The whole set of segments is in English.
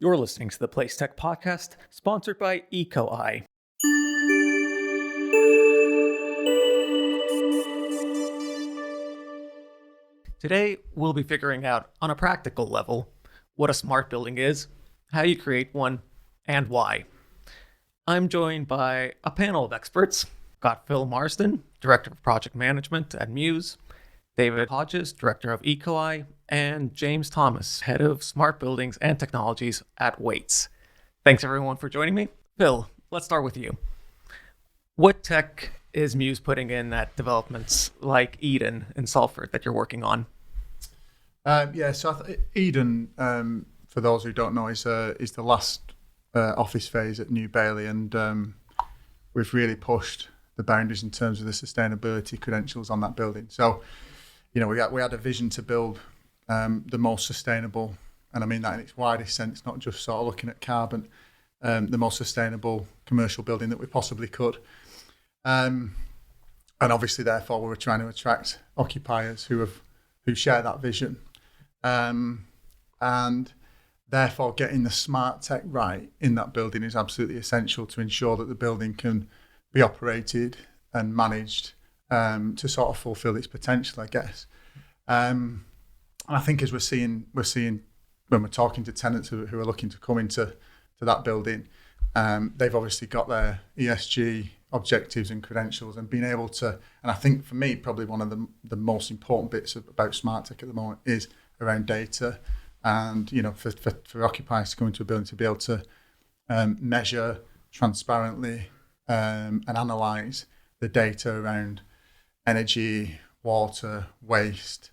You're listening to the PlaceTech Podcast, sponsored by EcoEye. Today, we'll be figuring out, on a practical level, what a smart building is, how you create one, and why. I'm joined by a panel of experts. Got Phil Marsden, Director of Project Management at Muse, David Hodges, Director of EcoEye, and James Thomas, Head of Smart Buildings and Technologies at Wates. Thanks everyone for joining me. Phil, let's start with you. What tech is Muse putting in at developments like Eden and Salford that you're working on? Eden, for those who don't know, is the last office phase at New Bailey, and we've really pushed the boundaries in terms of the sustainability credentials on that building. So, we had a vision to build the most sustainable, and I mean that in its widest sense, not just sort of looking at carbon, the most sustainable commercial building that we possibly could. And obviously, therefore, we were trying to attract occupiers who share that vision. And therefore, getting the smart tech right in that building is absolutely essential to ensure that the building can be operated and managed to sort of fulfill its potential, I guess. And I think as we're seeing when we're talking to tenants who are looking to come into that building, they've obviously got their ESG objectives and credentials, and being able to, and I think for me, probably one of the most important bits about smart tech at the moment is around data. And, for occupiers to come into a building to be able to measure transparently and analyse the data around energy, water, waste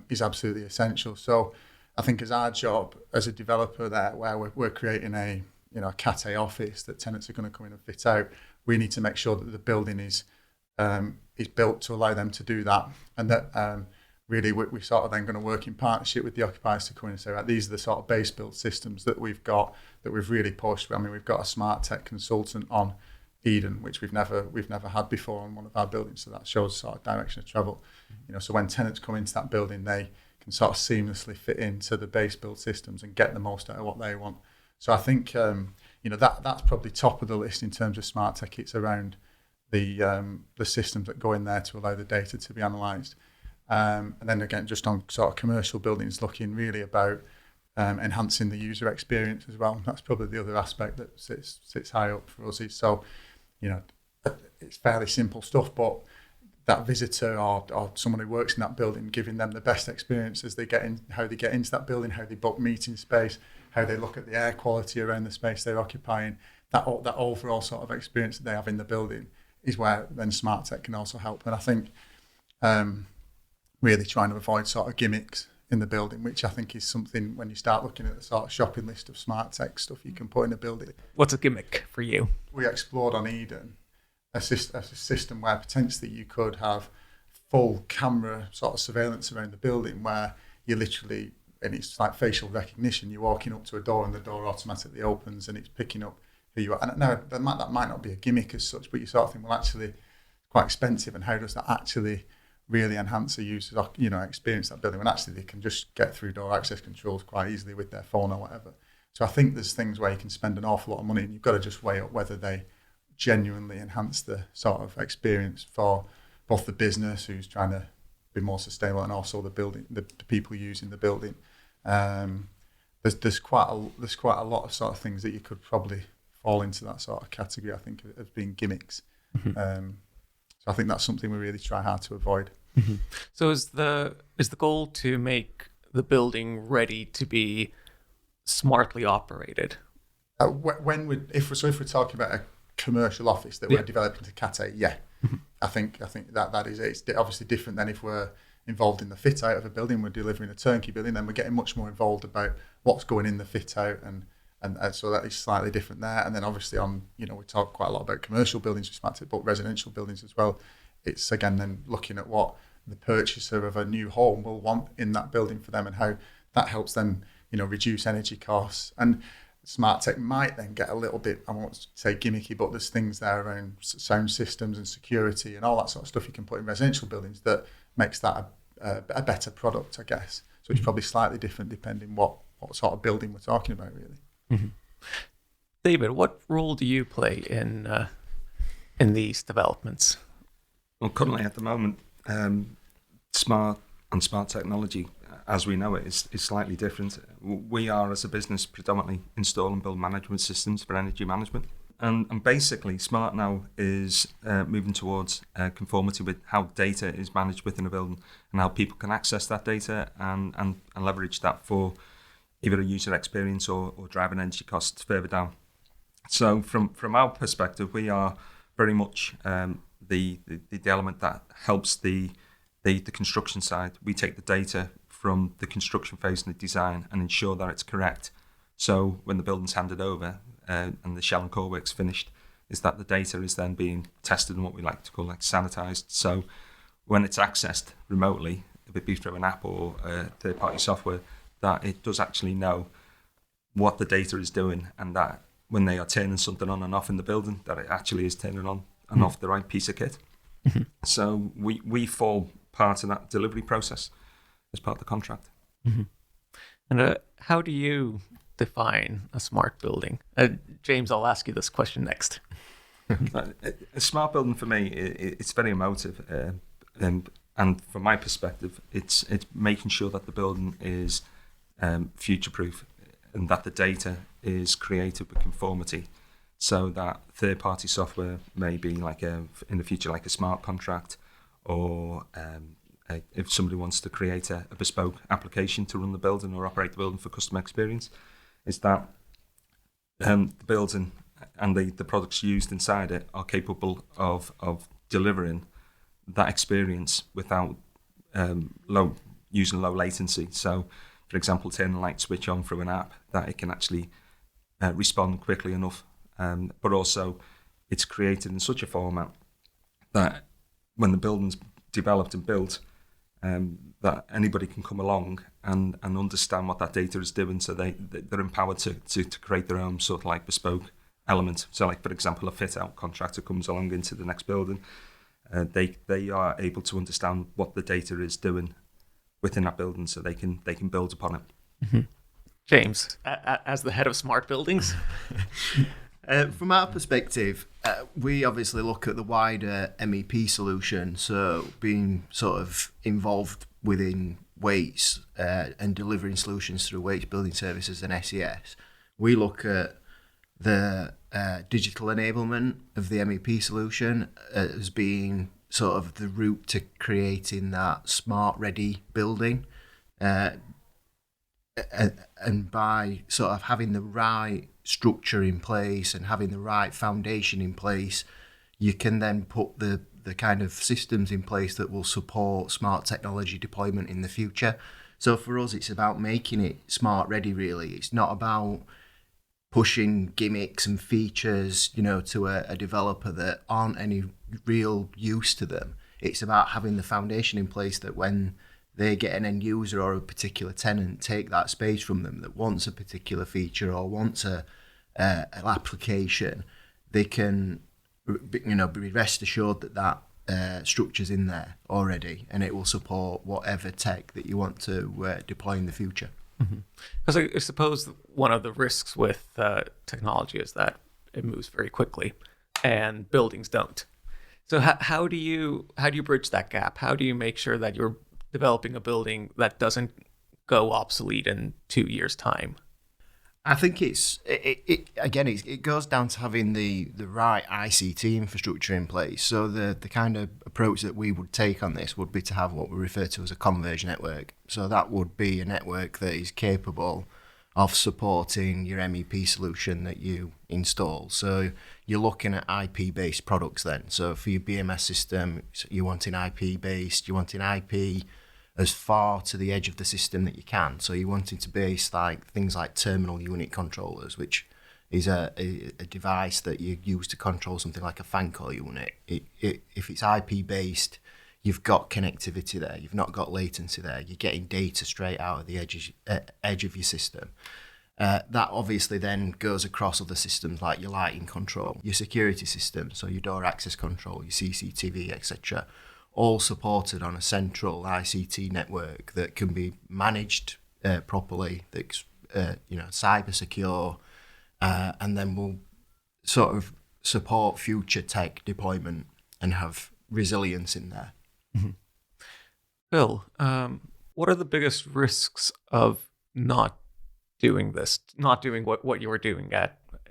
is absolutely essential. So I think as our job as a developer there, where we're creating a Cat A office that tenants are going to come in and fit out, we need to make sure that the building is built to allow them to do that, and that really we sort of then going to work in partnership with the occupiers to come in and say, right, these are the sort of base build systems that we've got, that we've really pushed. I mean, we've got a smart tech consultant on Eden, which we've never had before on one of our buildings, so that shows sort of direction of travel. So when tenants come into that building, they can sort of seamlessly fit into the base build systems and get the most out of what they want. So I think that's probably top of the list in terms of smart tech. It's around the systems that go in there to allow the data to be analysed. And then again, just on sort of commercial buildings, looking really about enhancing the user experience as well. That's probably the other aspect that sits high up for us. It's fairly simple stuff, but that visitor or someone who works in that building, giving them the best experience as they get in, how they get into that building, how they book meeting space, how they look at the air quality around the space they're occupying, that overall sort of experience that they have in the building is where then smart tech can also help. And I think really trying to avoid sort of gimmicks in the building, which I think is something when you start looking at the sort of shopping list of smart tech stuff you can put in a building. What's a gimmick for you? We explored on Eden a system where potentially you could have full camera sort of surveillance around the building, where you literally, and it's like facial recognition, you're walking up to a door and the door automatically opens and it's picking up who you are. And now that might not be a gimmick as such, but you sort of think, well, actually it's quite expensive, and how does that actually really enhance a user's experience that building, when actually they can just get through door access controls quite easily with their phone or whatever. So I think there's things where you can spend an awful lot of money, and you've got to just weigh up whether they genuinely enhance the sort of experience for both the business who's trying to be more sustainable and also the building, the people using the building. There's quite a lot of sort of things that you could probably fall into that sort of category, I think, as being gimmicks. Mm-hmm. So I think that's something we really try hard to avoid. Mm-hmm. So is the goal to make the building ready to be smartly operated? If we're talking about a commercial office that we're developing to Cat A, mm-hmm. I think that is it. It's obviously different than if we're involved in the fit out of a building, we're delivering a turnkey building, then we're getting much more involved about what's going in the fit out, and so that is slightly different there. And then obviously we talk quite a lot about commercial buildings with smart tech, but residential buildings as well. It's again then looking at what the purchaser of a new home will want in that building for them, and how that helps them reduce energy costs. And smart tech might then get a little bit, I won't say gimmicky, but there's things there around sound systems and security and all that sort of stuff you can put in residential buildings that makes that a better product, I guess. So it's probably slightly different depending what what sort of building we're talking about, really. Mm-hmm. David, what role do you play in these developments? Well, currently at the moment, smart technology, as we know it, is slightly different. We are, as a business, predominantly install and build management systems for energy management. And basically, smart now is moving towards conformity with how data is managed within a building and how people can access that data and leverage that for either a user experience or driving energy costs further down. So from our perspective, we are very much the element that helps the construction side. We take the data from the construction phase and the design and ensure that it's correct. So when the building's handed over and the shell and core work's finished, is that the data is then being tested and what we like to call sanitized. So when it's accessed remotely, if it be through an app or third-party software, that it does actually know what the data is doing, and that when they are turning something on and off in the building, that it actually is turning on and off the right piece of kit. Mm-hmm. So we fall part of that delivery process as part of the contract. Mm-hmm. And how do you define a smart building? James, I'll ask you this question next. A smart building for me, it's very emotive, and from my perspective, it's making sure that the building is future-proof and that the data is created with conformity, so that third-party software may be in the future like a smart contract, or if somebody wants to create a bespoke application to run the building or operate the building for customer experience, is that the building and the products used inside it are capable of delivering that experience without using low latency. So, for example, turning a light switch on through an app, that it can actually respond quickly enough, but also it's created in such a format that when the building's developed and built, that anybody can come along and understand what that data is doing, so they're empowered to create their own sort of like bespoke element. So, like, for example, a fit-out contractor comes along into the next building, they are able to understand what the data is doing within that building, so they can build upon it. Mm-hmm. James, as the head of smart buildings. From our perspective, we obviously look at the wider MEP solution, so being sort of involved within Wates and delivering solutions through Wates Building Services and SES. We look at the digital enablement of the MEP solution as being sort of the route to creating that smart ready building, and by sort of having the right structure in place and having the right foundation in place, you can then put the kind of systems in place that will support smart technology deployment in the future. So for us, it's about making it smart ready, really. It's not about pushing gimmicks and features, to a developer that aren't any real use to them. It's about having the foundation in place that when they get an end user or a particular tenant take that space from them that wants a particular feature or wants an application, they can, be rest assured that structure's in there already, and it will support whatever tech that you want to deploy in the future. Because I suppose one of the risks with technology is that it moves very quickly, and buildings don't. So how do you bridge that gap? How do you make sure that you're developing a building that doesn't go obsolete in 2 years' time? I think it goes down to having the right ICT infrastructure in place. So the kind of approach that we would take on this would be to have what we refer to as a converged network. So that would be a network that is capable of supporting your MEP solution that you install. So you're looking at IP-based products then. So for your BMS system, you're wanting IP-based, you're wanting IP as far to the edge of the system that you can. So you're wanting to base things like terminal unit controllers, which is a device that you use to control something like a fan coil unit. If it's IP-based, you've got connectivity there. You've not got latency there. You're getting data straight out of the edge of your system. That obviously then goes across other systems like your lighting control, your security system, so your door access control, your CCTV, etc., all supported on a central ICT network that can be managed properly, that's cyber secure, and then we'll sort of support future tech deployment and have resilience in there. Bill, what are the biggest risks of not doing this, not doing what you were doing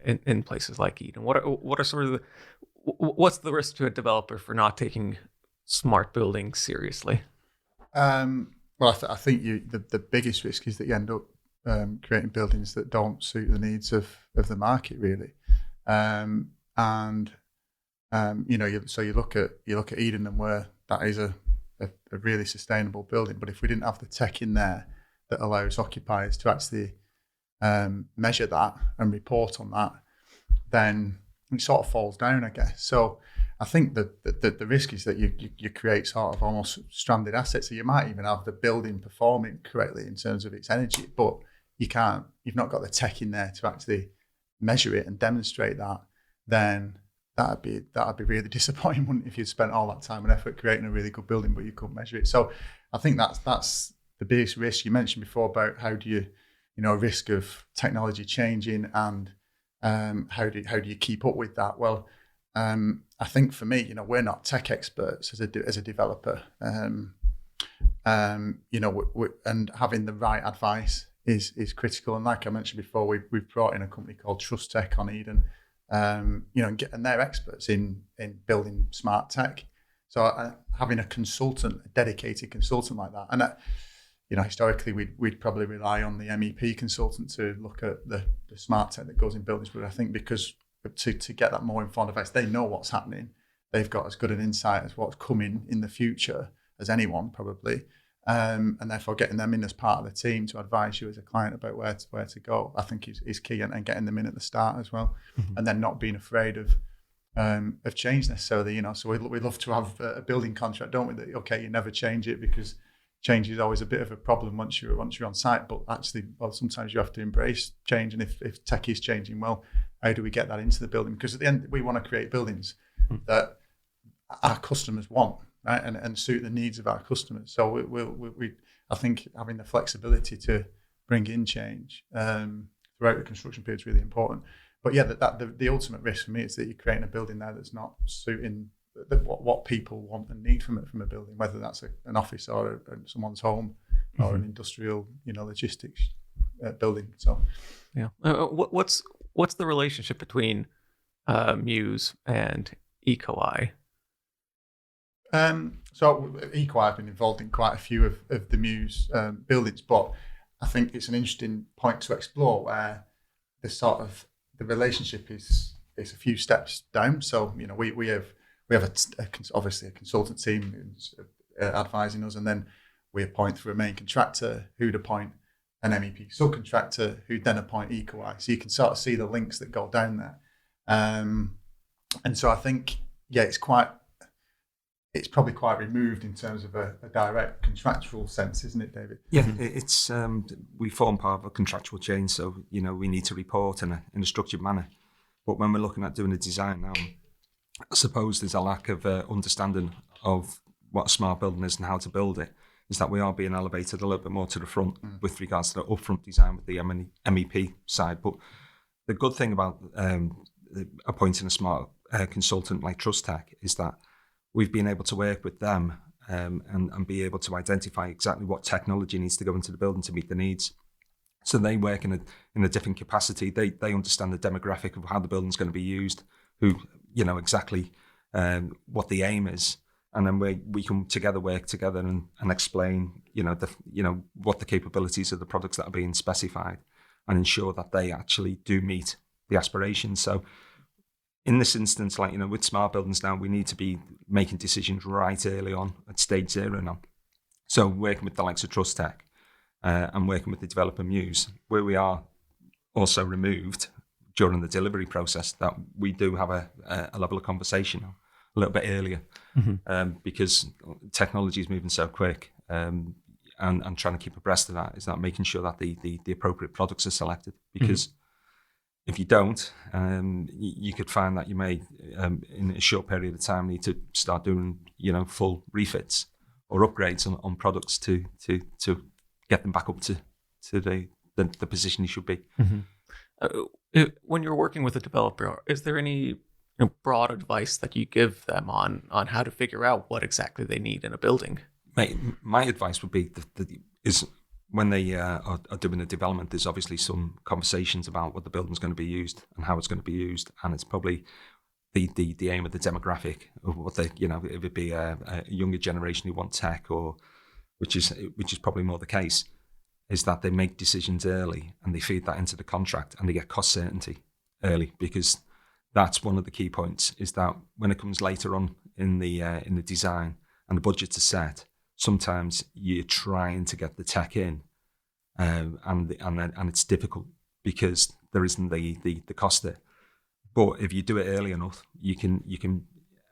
in places like Eden? What are sort of what's the risk to a developer for not taking smart building seriously? Well, I think the biggest risk is that you end up creating buildings that don't suit the needs of the market, really. So you look at Eden and where that is a really sustainable building, but if we didn't have the tech in there that allows occupiers to actually measure that and report on that, then it sort of falls down, I guess. So I think that the risk is that you create sort of almost stranded assets. So you might even have the building performing correctly in terms of its energy, but you've not got the tech in there to actually measure it and demonstrate that. Then that'd be really disappointing, wouldn't it, if you'd spent all that time and effort creating a really good building but you couldn't measure it. So I think that's the biggest risk. You mentioned before about how do you risk of technology changing and how do you keep up with that? Well, I think for me, we're not tech experts as a developer, and having the right advice is critical. And like I mentioned before, we've brought in a company called PlaceTech on Eden, and they're experts in building smart tech. So having a dedicated consultant like that, and historically we'd probably rely on the MEP consultant to look at the smart tech that goes in buildings. But I think because to get that more informed advice, they know what's happening. They've got as good an insight as what's coming in the future as anyone probably, and therefore getting them in as part of the team to advise you as a client about where to go, I think is key, and getting them in at the start as well, and then not being afraid of change necessarily. So we love to have a building contract, don't we? That you never change it because change is always a bit of a problem once you're on site. But actually, sometimes you have to embrace change, and if tech is changing, well, how do we get that into the building? Because at the end, we want to create buildings that our customers want, right, and suit the needs of our customers. So I think having the flexibility to bring in change throughout the construction period is really important. But yeah, the ultimate risk for me is that you're creating a building there that's not suiting what people want and need from a building, whether that's an office or someone's home or an industrial, logistics building. So yeah, what's the relationship between Muse and EcoEye? So EcoEye, I've been involved in quite a few of the Muse buildings, but I think it's an interesting point to explore where the relationship is a few steps down. So we have obviously a consultant team who's advising us, and then we appoint through a main contractor who'd appoint an MEP subcontractor who'd then appoint EcoEye. So you can sort of see the links that go down there. And so I think, it's probably quite removed in terms of a direct contractual sense, isn't it, David? Yeah, it's we form part of a contractual chain, so we need to report in a structured manner. But when we're looking at doing a design now, I suppose there's a lack of understanding of what a smart building is and how to build it, is that we are being elevated a little bit more to the front with regards to the upfront design with the MEP side. But the good thing about appointing a smart consultant like PlaceTech is that we've been able to work with them and be able to identify exactly what technology needs to go into the building to meet the needs. So they work in a different capacity. They understand the demographic of how the building's going to be used, who exactly what the aim is, and then we can work together and explain what the capabilities of the products that are being specified, and ensure that they actually do meet the aspirations. So in this instance, with smart buildings now, we need to be making decisions right early on at stage 0 now. So working with the likes of PlaceTech and working with the developer Muse, where we are also removed during the delivery process, that we do have a level of conversation a little bit earlier, because technology is moving so quick, and trying to keep abreast of that is that making sure that the appropriate products are selected, because if you don't, you could find that you may, in a short period of time, need to start doing, full refits or upgrades on products to get them back up to the position he should be. When you're working with a developer, is there any broad advice that you give them on how to figure out what exactly they need in a building? My advice would be is when they are doing a development, there's obviously some conversations about what the building's going to be used and how it's going to be used, and it's probably the aim of the demographic of what they, if it be a younger generation who want tech, or which is probably more the case, is that they make decisions early and they feed that into the contract and they get cost certainty early, because that's one of the key points, is that when it comes later on in the design and the budgets are set, sometimes you're trying to get the tech in, and it's difficult because there isn't the cost there. But if you do it early enough, you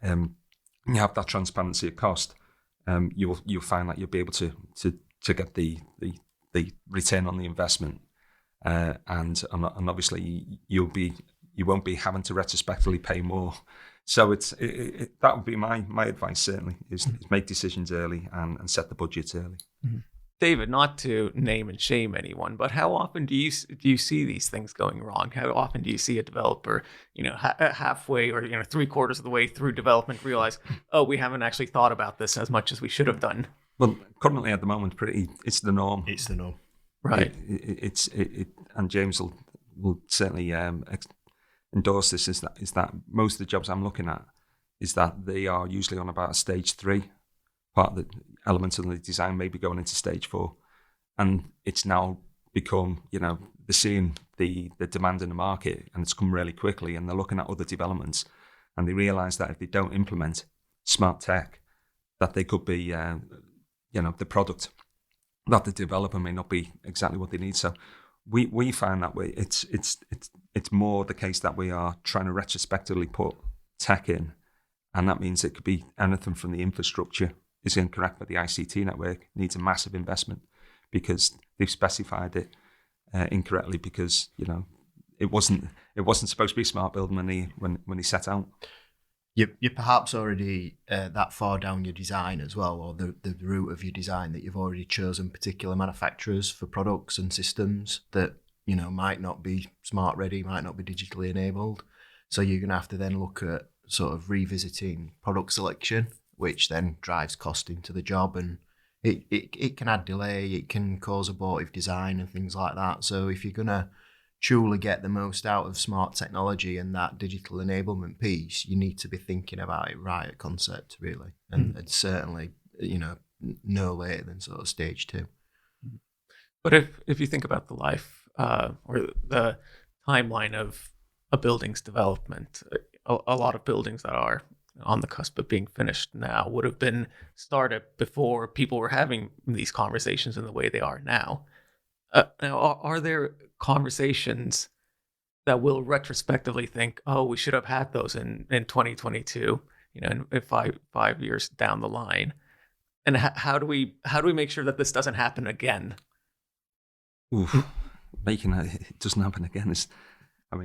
have that transparency of cost. You'll find that you'll be able to get the return on the investment, and obviously you won't be having to retrospectively pay more. So that would be my advice, certainly, is make decisions early and set the budgets early. Mm-hmm. David, not to name and shame anyone, but how often do you see these things going wrong? How often do you see a developer, halfway or 3/4 of the way through development realize, oh, we haven't actually thought about this as much as we should have done? Well, currently at the moment, it's the norm. It's the norm, right? And James will certainly endorse this. Is that most of the jobs I'm looking at is that they are usually on about a stage 3. Part of the elements of the design may be going into stage 4, and it's now become, they're seeing the demand in the market, and it's come really quickly, and they're looking at other developments, and they realise that if they don't implement smart tech, that they could be, the product that the developer may not be exactly what they need. So we find that way. It's more the case that we are trying to retrospectively put tech in, and that means it could be anything from the infrastructure is incorrect, but the ICT network needs a massive investment because they've specified it incorrectly, because it wasn't supposed to be a smart building when they set out. You're perhaps already that far down your design as well, or the route of your design, that you've already chosen particular manufacturers for products and systems that might not be smart ready, might not be digitally enabled. So you're going to have to then look at sort of revisiting product selection, which then drives cost into the job, and it can add delay, it can cause abortive design and things like that. So if you're going to truly get the most out of smart technology and that digital enablement piece, you need to be thinking about it right at concept, really, and certainly no later than sort of stage 2. But if you think about the life or the timeline of a building's development, a lot of buildings that are on the cusp of being finished now would have been started before people were having these conversations in the way they are now. Now, are there conversations that will retrospectively think, oh, we should have had those in 2022, in 5 years down the line? And how do we make sure that this doesn't happen again? Making it doesn't happen again is.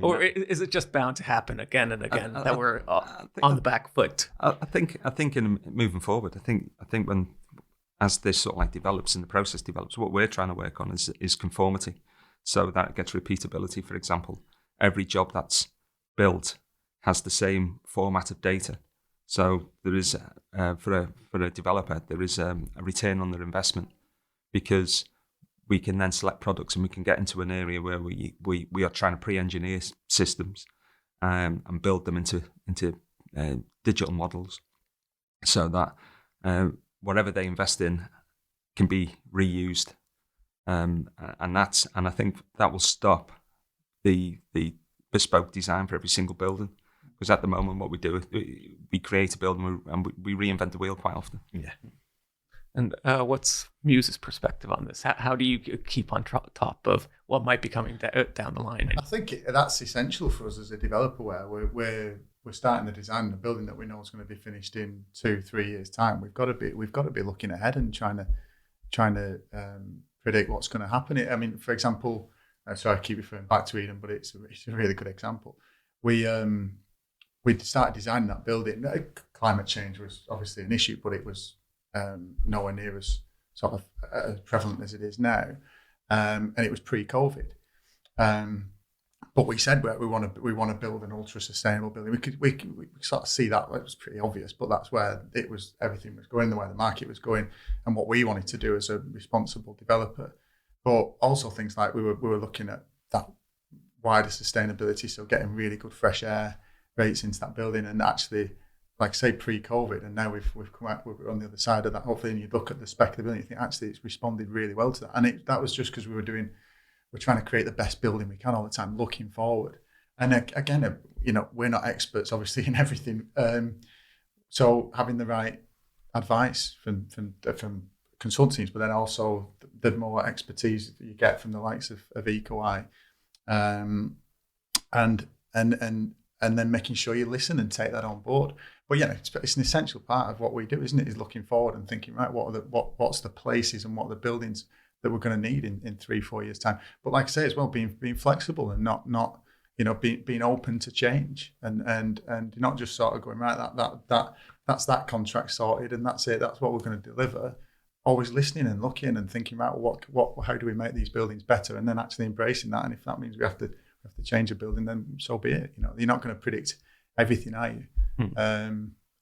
Or is it just bound to happen again and again that we're on the back foot? I think in moving forward, I think when as this sort of like develops and the process develops, what we're trying to work on is conformity, so that it gets repeatability. For example, every job that's built has the same format of data, so there is for a developer there is a return on their investment, because we can then select products and we can get into an area where we are trying to pre-engineer systems and build them into digital models, so that whatever they invest in can be reused, and I think that will stop the bespoke design for every single building, because at the moment what we do is we create a building and we reinvent the wheel quite often. Yeah. And what's Muse's perspective on this? How do you keep on top of what might be coming down the line? I think that's essential for us as a developer, where we're starting the design of a building that we know is going to be finished in 2-3 years' time. We've got to be looking ahead and trying to predict what's going to happen. I mean, for example, sorry, I keep referring back to Eden, but it's a really good example. We started designing that building. Climate change was obviously an issue, but it was nowhere near as sort of prevalent as it is now. and it was pre-COVID. But we said we want to build an ultra sustainable building. We could sort of see that it was pretty obvious, but that's where everything was going, the way the market was going, and what we wanted to do as a responsible developer. But also things like we were looking at that wider sustainability, so getting really good fresh air rates into that building, and actually, like say pre-COVID, and now we've come out, we're on the other side of that. Hopefully, and you look at the spec of the building, you think actually it's responded really well to that, and that was just because we're trying to create the best building we can all the time, looking forward. And again, we're not experts, obviously, in everything. So having the right advice from consultancies, but then also the more expertise that you get from the likes of EcoEye, and then making sure you listen and take that on board. But yeah, it's an essential part of what we do, isn't it? Is looking forward and thinking, right, what's the places and what are the buildings that we're going to need in 3-4 years time. But like I say as well, being flexible and not being open to change, and not just sort of going, right, that's that contract sorted and that's it, that's what we're going to deliver. Always listening and looking and thinking, right, how do we make these buildings better, and then actually embracing that. And if that means we have to change a building, then so be it. You're not going to predict everything, are you?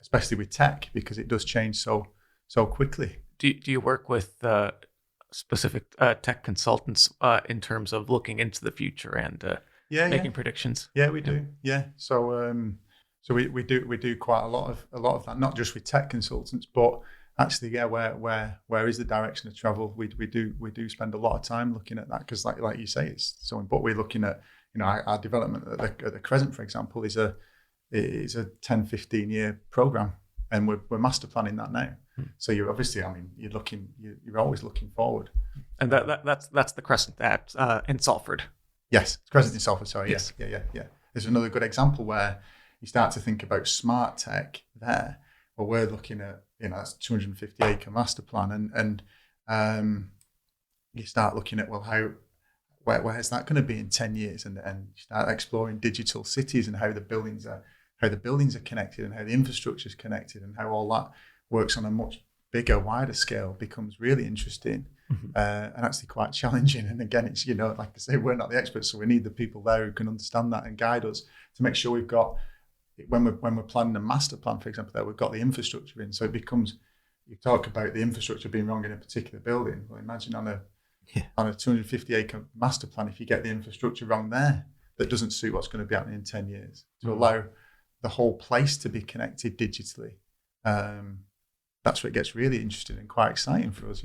Especially with tech, because it does change so quickly. Do you work with specific tech consultants in terms of looking into the future and making predictions? Yeah, we do. Yeah, so we do quite a lot of that, not just with tech consultants, but actually, yeah, where is the direction of travel? We do spend a lot of time looking at that, because like you say, it's so important. We're looking at our development at the Crescent, for example, is a 10-15 year program, and we're master planning that now. So you're obviously, you're always looking forward. And that's the Crescent in Salford. Yes, Crescent in Salford. Sorry, yes, yeah. There's another good example where you start to think about smart tech there. Well, we're looking at that's 250 acre master plan, and you start looking at where is that going to be in 10 years, and you start exploring digital cities and how the buildings are connected, and how the infrastructure is connected, and how all that works on a much bigger, wider scale becomes really interesting, and actually quite challenging. And again, it's like I say, we're not the experts, so we need the people there who can understand that and guide us to make sure we've got, when we're planning a master plan, for example, that we've got the infrastructure in. So it becomes, you talk about the infrastructure being wrong in a particular building. Well, imagine on a 250 acre master plan, if you get the infrastructure wrong there, that doesn't suit what's going to be happening in 10 years. To allow the whole place to be connected digitally, that's where it gets really interesting and quite exciting for us.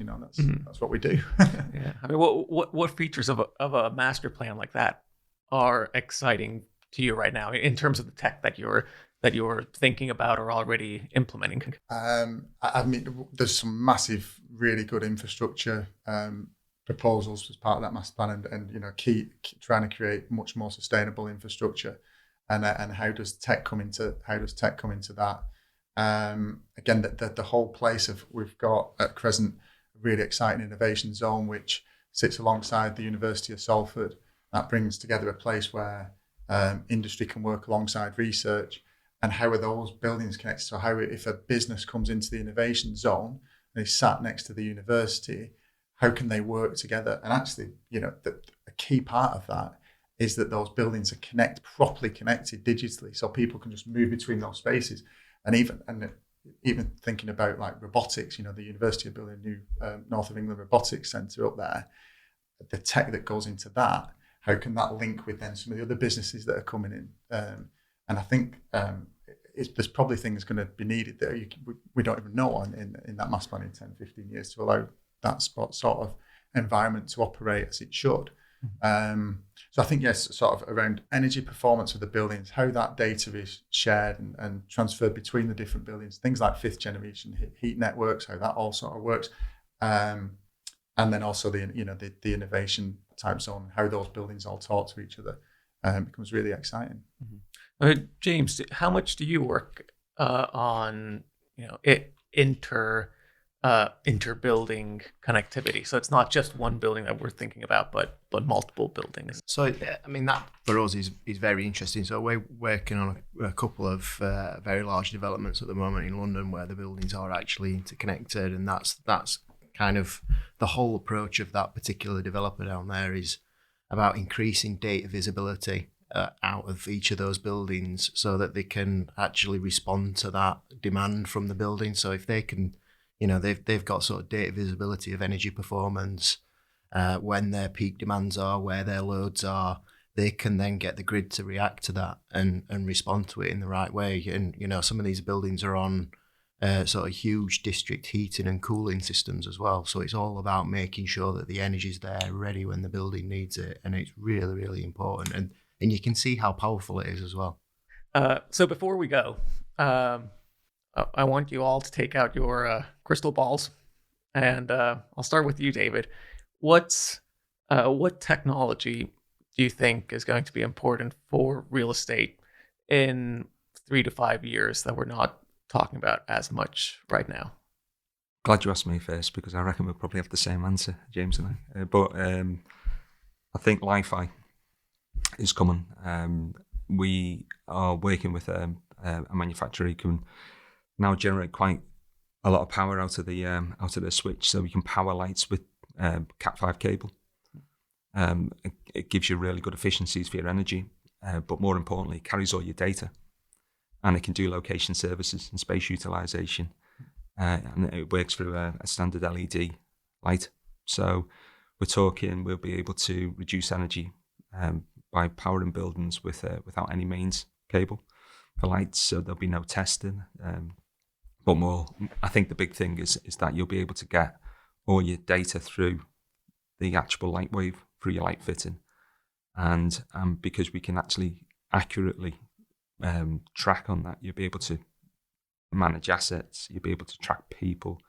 That's what we do. Yeah, I mean, what features of a master plan like that are exciting to you right now in terms of the tech that you're thinking about or already implementing? There's some massive, really good infrastructure proposals as part of that master plan, and keep trying to create much more sustainable infrastructure, and how does tech come into that? Again, the whole place we've got at Crescent a really exciting innovation zone which sits alongside the University of Salford. That brings together a place where industry can work alongside research, and how are those buildings connected? So how, if a business comes into the innovation zone and is sat next to the university, how can they work together? And actually, a key part of that is that those buildings are properly connected digitally, so people can just move between those spaces. And even thinking about like robotics, the university are building a new North of England robotics centre up there. The tech that goes into that, how can that link with then some of the other businesses that are coming in? And I think there's probably things going to be needed that we don't even know in that master plan in 10, 15 years to allow that sort of environment to operate as it should. So I think, yes, sort of around energy performance of the buildings, how that data is shared and transferred between the different buildings, things like 5th generation heat networks, how that all sort of works. And then also the innovation type zone, how those buildings all talk to each other, becomes really exciting. James, how much do you work on inter-building connectivity? So it's not just one building that we're thinking about, but multiple buildings. So I mean, that for us is very interesting. So we're working on a couple of very large developments at the moment in London where the buildings are actually interconnected, and that's kind of the whole approach of that particular developer down there is about increasing data visibility out of each of those buildings so that they can actually respond to that demand from the building. So if they can, they've got sort of data visibility of energy performance, when their peak demands are, where their loads are, they can then get the grid to react to that and respond to it in the right way. And, some of these buildings are on sort of huge district heating and cooling systems as well. So it's all about making sure that the energy's there ready when the building needs it. And it's really, really important. And you can see how powerful it is as well. So before we go, I want you all to take out your crystal balls. And I'll start with you, David. What technology do you think is going to be important for real estate in 3 to 5 years that we're not talking about as much right now? Glad you asked me first, because I reckon we'll probably have the same answer, James and I. But I think Wi-Fi is coming. We are working with a manufacturer who can now generate quite a lot of power out of the switch, so we can power lights with Cat5 cable. It gives you really good efficiencies for your energy, but more importantly, it carries all your data, and it can do location services and space utilization, and it works through a standard LED light. So we're talking we'll be able to reduce energy by powering buildings without any mains cable for lights, so there'll be no testing. But more, I think the big thing is that you'll be able to get all your data through the actual light wave through your light fitting, and because we can actually accurately track on that, you'll be able to manage assets, you'll be able to track people,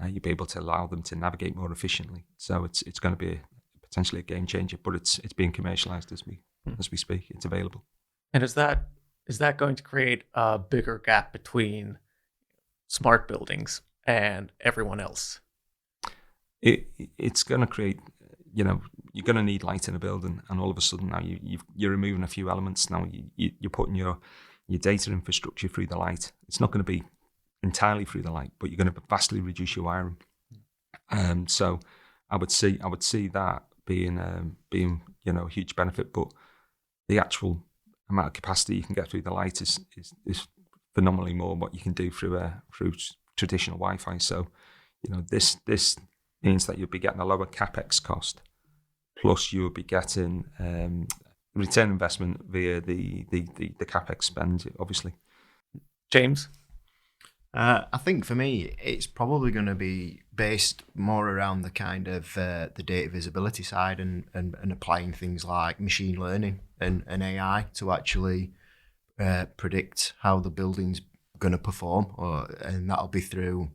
you'll be able to allow them to navigate more efficiently. So it's going to be potentially a game changer, but it's being commercialized as we speak. It's available. And is that going to create a bigger gap between smart buildings and everyone else? It's going to create, you're going to need light in a building, and all of a sudden now you're removing a few elements. Now you're putting your data infrastructure through the light. It's not going to be entirely through the light, but you're going to vastly reduce your wiring. So I would see that being a huge benefit. But the actual amount of capacity you can get through the light is phenomenally more what you can do through traditional Wi-Fi. So this means that you'll be getting a lower capex cost, plus you'll be getting return investment via the capex spend, obviously. James? I think for me, it's probably going to be based more around the kind of the data visibility side and applying things like machine learning and AI to actually predict how the building's going to perform, and that'll be through,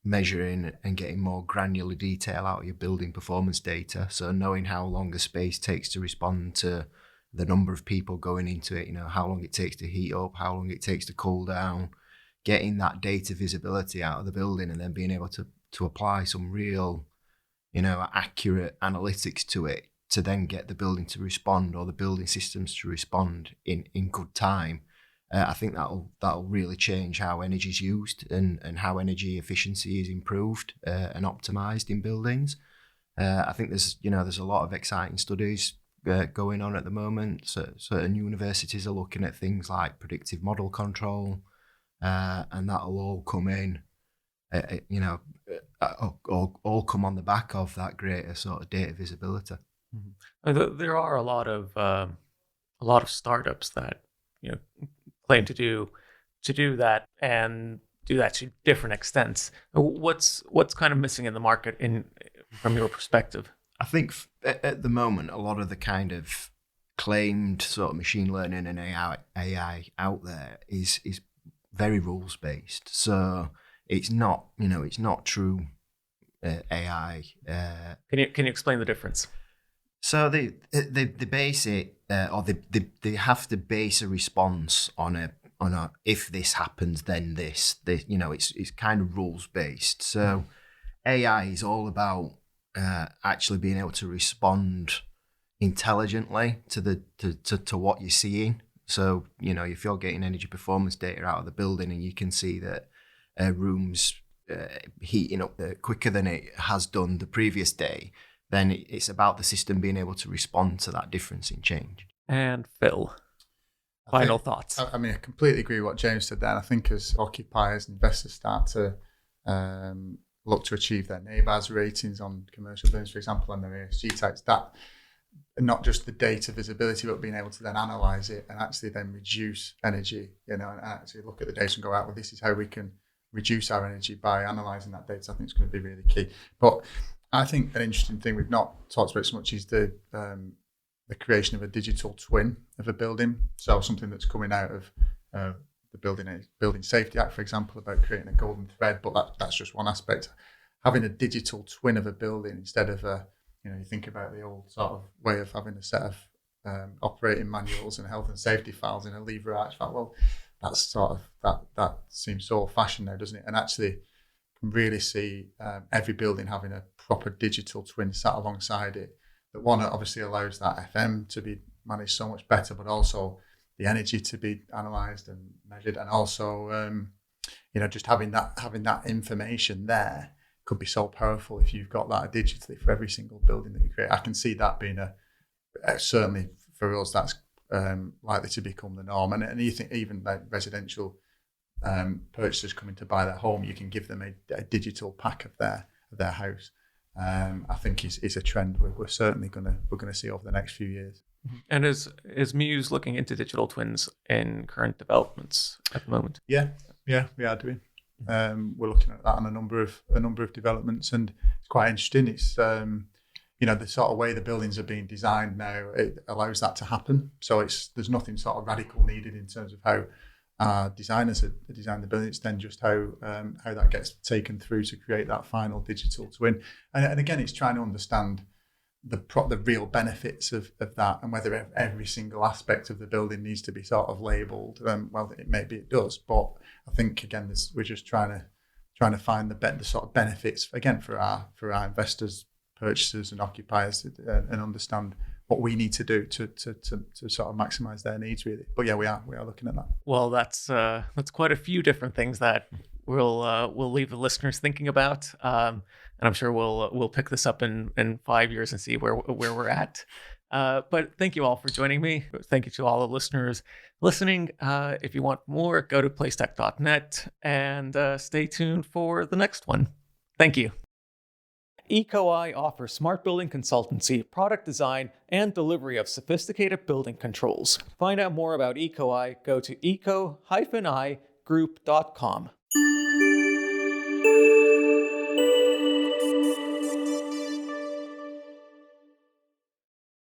measuring and getting more granular detail out of your building performance data. So knowing how long a space takes to respond to the number of people going into it, how long it takes to heat up, how long it takes to cool down, getting that data visibility out of the building, and then being able to apply some real, accurate analytics to it to then get the building to respond, or the building systems to respond in good time. I think that'll really change how energy is used and how energy efficiency is improved and optimized in buildings. I think there's a lot of exciting studies going on at the moment. So certain universities are looking at things like predictive model control, and that'll all come in, all come on the back of that greater sort of data visibility. Mm-hmm. There are a lot of startups that claim to do that, and do that to different extents. What's kind of missing in the market from your perspective? I think at the moment, a lot of the kind of claimed sort of machine learning and AI out there is very rules based. So it's not true AI. Can you explain the difference? So they base it, or they have to base a response on a if this happens then this. It's kind of rules based. So AI is all about actually being able to respond intelligently to what you're seeing. So if you're getting energy performance data out of the building and you can see that a room's heating up quicker than it has done the previous day, then it's about the system being able to respond to that difference in change. And Phil, final thoughts. I mean, I completely agree with what James said there. I think as occupiers and investors start to look to achieve their NABAS ratings on commercial buildings, for example, and their ESG types, that not just the data visibility, but being able to then analyse it and actually then reduce energy, and actually look at the data and go out, well, this is how we can reduce our energy by analysing that data. I think it's going to be really key. But I think an interesting thing we've not talked about so much is the creation of a digital twin of a building. So something that's coming out of the Building Safety Act, for example, about creating a golden thread. But that's just one aspect. Having a digital twin of a building instead of you think about the old sort of way of having a set of operating manuals and health and safety files in a lever arch file. Well, that's sort of that seems so old-fashioned now, doesn't it? And actually, can really see every building having a proper digital twin sat alongside it. That one obviously allows that FM to be managed so much better, but also the energy to be analysed and measured, and also just having that information there could be so powerful if you've got that digitally for every single building that you create. I can see that being certainly for us that's likely to become the norm. And you think even like residential purchasers coming to buy their home, you can give them a digital pack of their house. I think is a trend we're certainly gonna see over the next few years. And is Muse looking into digital twins in current developments at the moment? Yeah, we are doing. We're looking at that on a number of developments, and it's quite interesting. It's the sort of way the buildings are being designed now, it allows that to happen. So there's nothing sort of radical needed in terms of how designers have designed the building. It's then just how that gets taken through to create that final digital twin. And again, it's trying to understand the real benefits of that, and whether every single aspect of the building needs to be sort of labelled. Well, maybe it does, but I think again, we're just trying to find the sort of benefits again for our investors, purchasers, and occupiers, and understand what we need to do to sort of maximise their needs, really. But yeah, we are looking at that. Well, that's quite a few different things that we'll leave the listeners thinking about, and I'm sure we'll pick this up in 5 years and see where we're at. But thank you all for joining me. Thank you to all the listeners listening. If you want more, go to PlaceTech.net and stay tuned for the next one. Thank you. EcoEye offers smart building consultancy, product design, and delivery of sophisticated building controls. Find out more about EcoEye, go to eco-igroup.com.